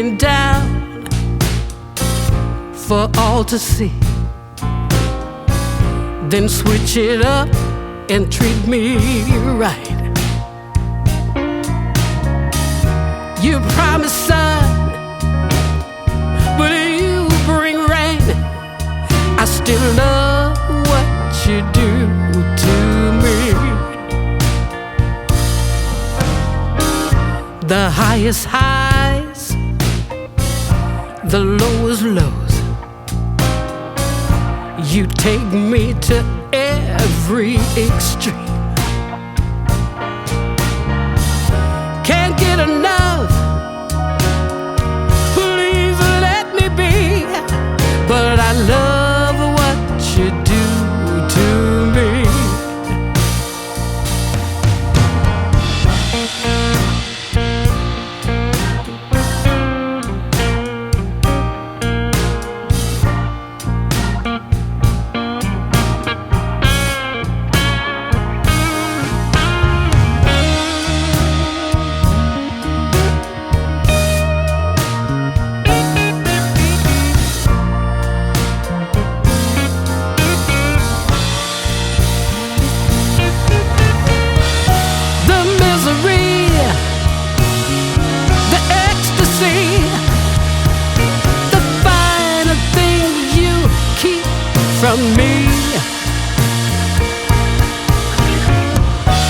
me down for all to see, then switch it up and treat me right. You promise sun, but you bring rain. I still love what you do to me. The highest highs, the lowest lows. You take me to every extreme. Can't get enough, please let me be. But I love what you do to me. From me,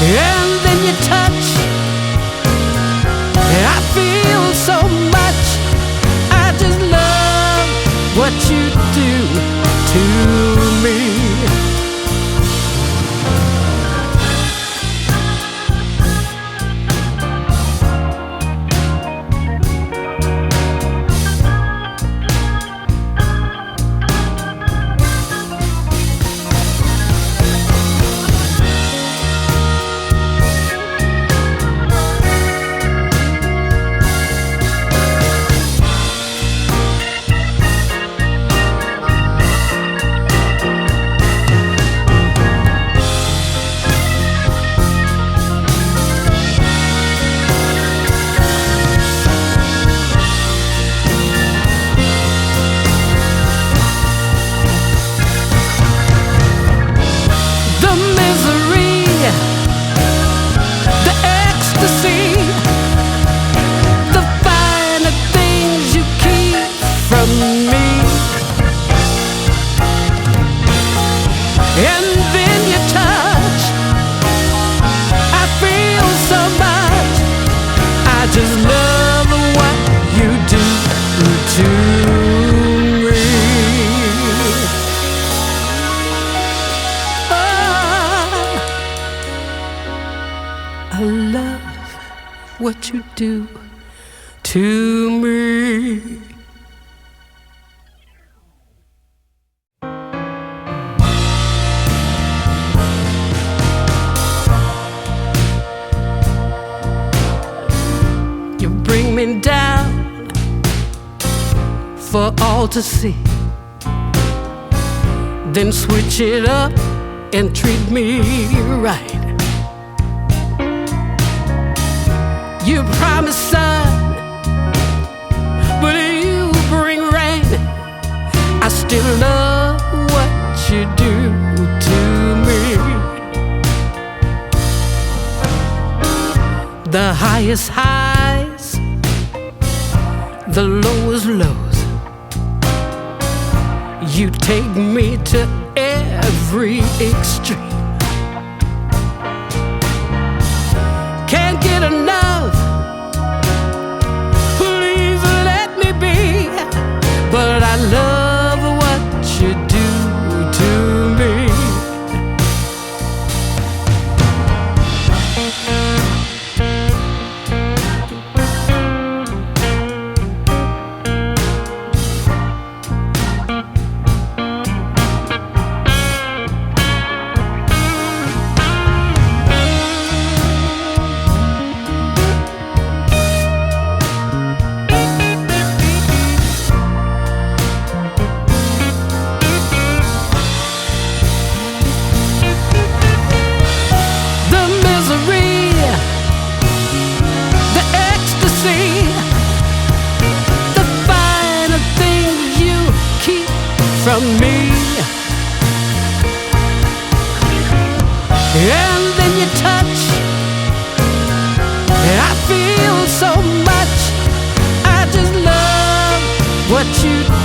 and then you touch, I feel so much. I just love what you do to me. And then you touch, I feel so much. I just love what you do to me. Oh, I love what you do to me. Me down for all to see, then switch it up and treat me right. You promise sun, but you bring rain. I still love what you do to me. The highest highs, the lowest lows. You take me to every extreme. Can't get enough, please let me be. But I love what you do to me. of me. And then you touch, and I feel so much. I just love what you do.